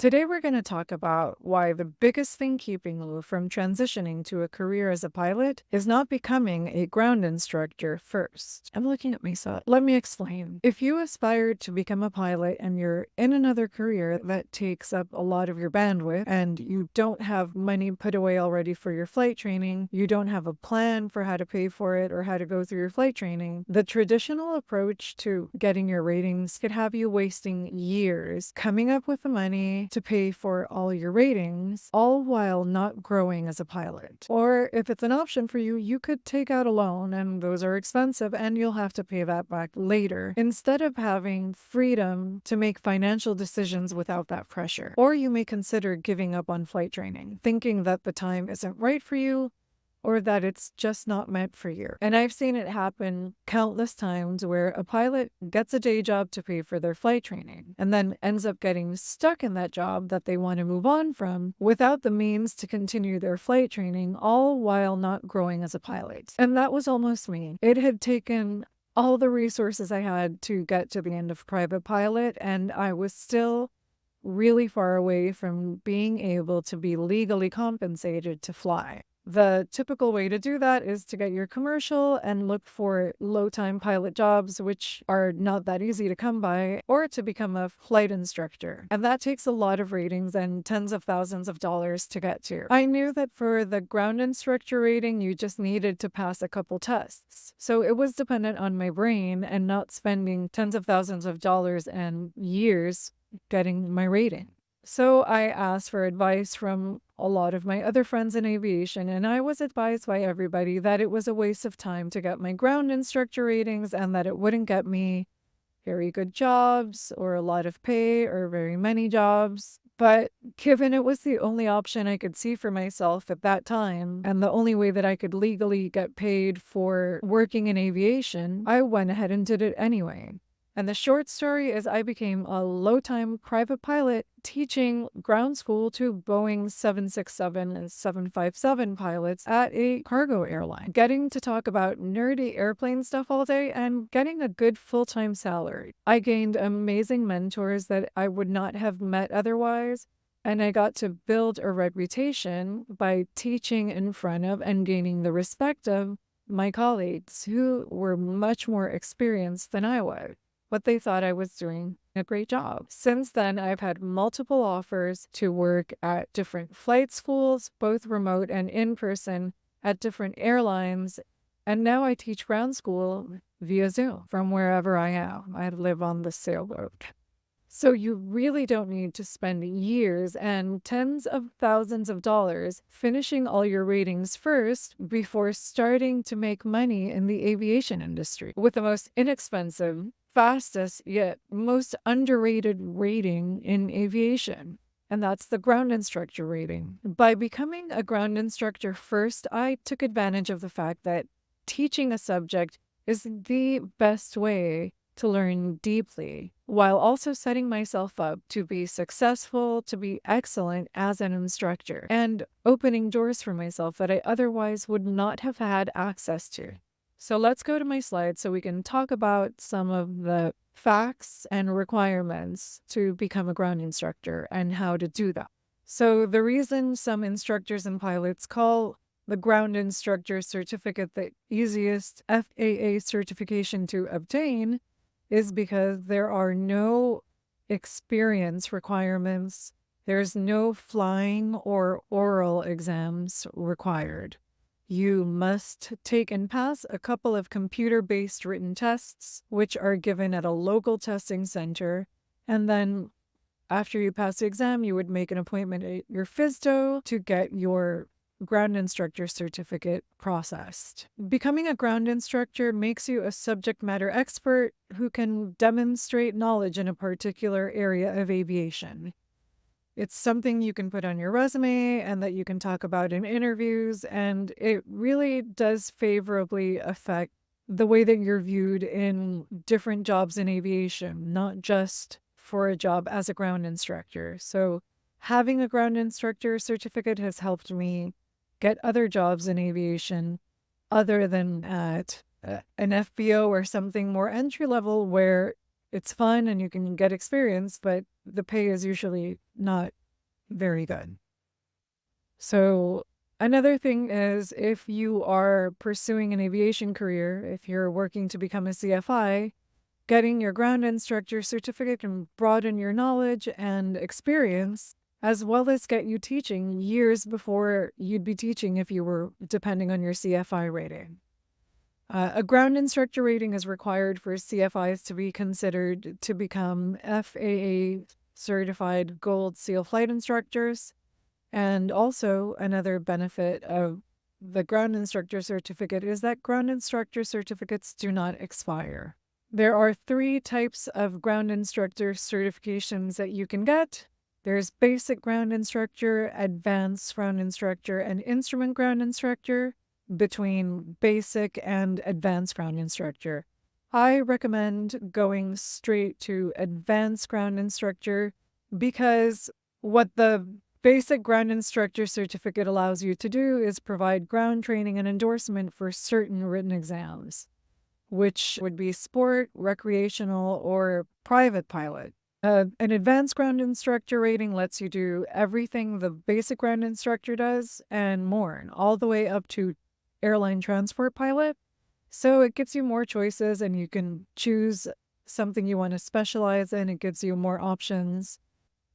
Today, we're going to talk about why the biggest thing keeping you from transitioning to a career as a pilot is not becoming a ground instructor first. I'm looking at myself. Let me explain. If you aspire to become a pilot and you're in another career that takes up a lot of your bandwidth and you don't have money put away already for your flight training, you don't have a plan for how to pay for it or how to go through your flight training, the traditional approach to getting your ratings could have you wasting years coming up with the money to pay for all your ratings, all while not growing as a pilot. Or if it's an option for you, you could take out a loan, and those are expensive, and you'll have to pay that back later, instead of having freedom to make financial decisions without that pressure. Or you may consider giving up on flight training, thinking that the time isn't right for you, or that it's just not meant for you. And I've seen it happen countless times where a pilot gets a day job to pay for their flight training and then ends up getting stuck in that job that they want to move on from without the means to continue their flight training, all while not growing as a pilot. And that was almost me. It had taken all the resources I had to get to the end of private pilot, and I was still really far away from being able to be legally compensated to fly. The typical way to do that is to get your commercial and look for low-time pilot jobs, which are not that easy to come by, or to become a flight instructor. And that takes a lot of ratings and tens of thousands of dollars to get to. I knew that for the ground instructor rating, you just needed to pass a couple tests. So it was dependent on my brain and not spending tens of thousands of dollars and years getting my rating. So I asked for advice from a lot of my other friends in aviation, and I was advised by everybody that it was a waste of time to get my ground instructor ratings and that it wouldn't get me very good jobs or a lot of pay or very many jobs. But given it was the only option I could see for myself at that time, and the only way that I could legally get paid for working in aviation, I went ahead and did it anyway. And the short story is I became a low-time private pilot teaching ground school to Boeing 767 and 757 pilots at a cargo airline, getting to talk about nerdy airplane stuff all day and getting a good full-time salary. I gained amazing mentors that I would not have met otherwise, and I got to build a reputation by teaching in front of and gaining the respect of my colleagues who were much more experienced than I was. But they thought I was doing a great job. Since then, I've had multiple offers to work at different flight schools, both remote and in person, at different airlines. And now I teach ground school via Zoom from wherever I am. I live on the sailboat. So you really don't need to spend years and tens of thousands of dollars finishing all your ratings first before starting to make money in the aviation industry with the most inexpensive, fastest yet most underrated rating in aviation. And that's the ground instructor rating. By becoming a ground instructor first, I took advantage of the fact that teaching a subject is the best way to learn deeply, while also setting myself up to be successful, to be excellent as an instructor, and opening doors for myself that I otherwise would not have had access to. So let's go to my slides so we can talk about some of the facts and requirements to become a ground instructor and how to do that. So the reason some instructors and pilots call the ground instructor certificate the easiest FAA certification to obtain is because there are no experience requirements. There's no flying or oral exams required. You must take and pass a couple of computer-based written tests, which are given at a local testing center. And then after you pass the exam, you would make an appointment at your FSDO to get your ground instructor certificate processed. Becoming a ground instructor makes you a subject matter expert who can demonstrate knowledge in a particular area of aviation. It's something you can put on your resume and that you can talk about in interviews, and it really does favorably affect the way that you're viewed in different jobs in aviation, not just for a job as a ground instructor. So having a ground instructor certificate has helped me get other jobs in aviation other than at an FBO or something more entry level where It's fun and you can get experience, but the pay is usually not very good. So another thing is if you are pursuing an aviation career, if you're working to become a CFI, getting your ground instructor certificate can broaden your knowledge and experience, as well as get you teaching years before you'd be teaching if you were depending on your CFI rating. A ground instructor rating is required for CFIs to be considered to become FAA certified Gold SEAL flight instructors. And also, another benefit of the ground instructor certificate is that ground instructor certificates do not expire. There are 3 types of ground instructor certifications that you can get. There's basic ground instructor, advanced ground instructor, and instrument ground instructor. Between basic and advanced ground instructor, I recommend going straight to advanced ground instructor because what the basic ground instructor certificate allows you to do is provide ground training and endorsement for certain written exams, which would be sport, recreational, or private pilot. An advanced ground instructor rating lets you do everything the basic ground instructor does and more, all the way up to airline transport pilot. So it gives you more choices and you can choose something you want to specialize in. It gives you more options.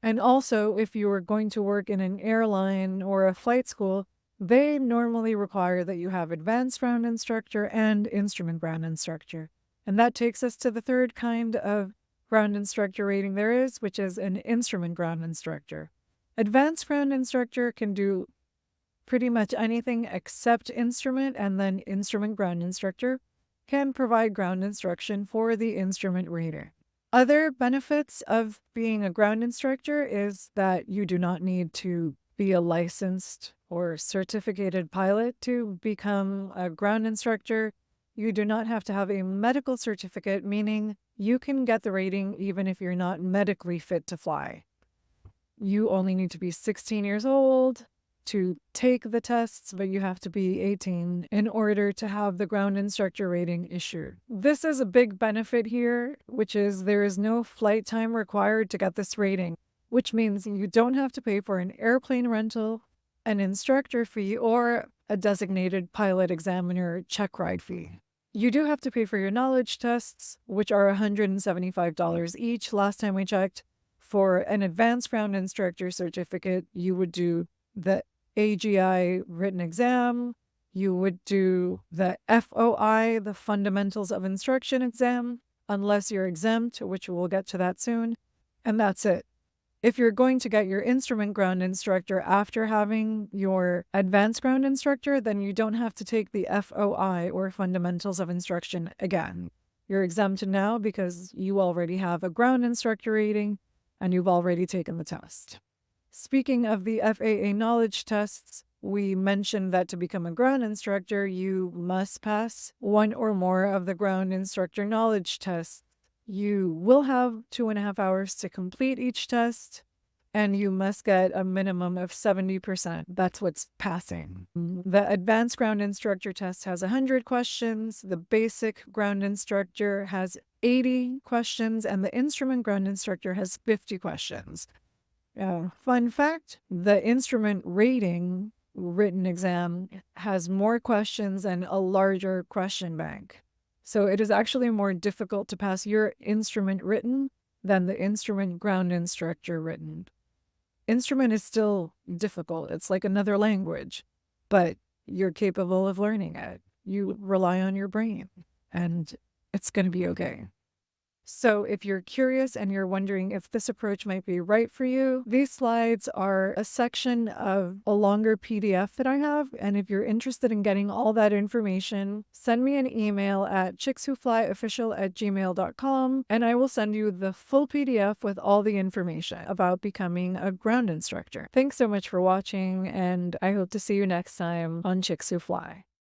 And also, if you are going to work in an airline or a flight school, they normally require that you have advanced ground instructor and instrument ground instructor. And that takes us to the third kind of ground instructor rating there is, which is an instrument ground instructor. Advanced ground instructor can do pretty much anything except instrument, and then instrument ground instructor can provide ground instruction for the instrument rating. Other benefits of being a ground instructor is that you do not need to be a licensed or certificated pilot to become a ground instructor. You do not have to have a medical certificate, meaning you can get the rating even if you're not medically fit to fly. You only need to be 16 years old to take the tests, but you have to be 18 in order to have the ground instructor rating issued. This is a big benefit here, which is there is no flight time required to get this rating, which means you don't have to pay for an airplane rental, an instructor fee, or a designated pilot examiner check ride fee. You do have to pay for your knowledge tests, which are $175 each last time we checked. For an advanced ground instructor certificate, you would do the AGI written exam, you would do the FOI, the Fundamentals of Instruction exam, unless you're exempt, which we'll get to that soon, and that's it. If you're going to get your instrument ground instructor after having your advanced ground instructor, then you don't have to take the FOI or Fundamentals of Instruction again. You're exempt now because you already have a ground instructor rating and you've already taken the test. Speaking of the FAA knowledge tests, we mentioned that to become a ground instructor, you must pass 1 or more of the ground instructor knowledge tests. You will have 2.5 hours to complete each test, and you must get a minimum of 70%. That's what's passing. The advanced ground instructor test has 100 questions. The basic ground instructor has 80 questions, and the instrument ground instructor has 50 questions. Fun fact, the instrument rating written exam has more questions and a larger question bank. So it is actually more difficult to pass your instrument written than the instrument ground instructor written. Instrument is still difficult. It's like another language, but you're capable of learning it. You rely on your brain and it's going to be okay. So if you're curious and you're wondering if this approach might be right for you, these slides are a section of a longer PDF that I have. And if you're interested in getting all that information, send me an email at chickswhoflyofficial@gmail.com and I will send you the full PDF with all the information about becoming a ground instructor. Thanks so much for watching, and I hope to see you next time on Chicks Who Fly.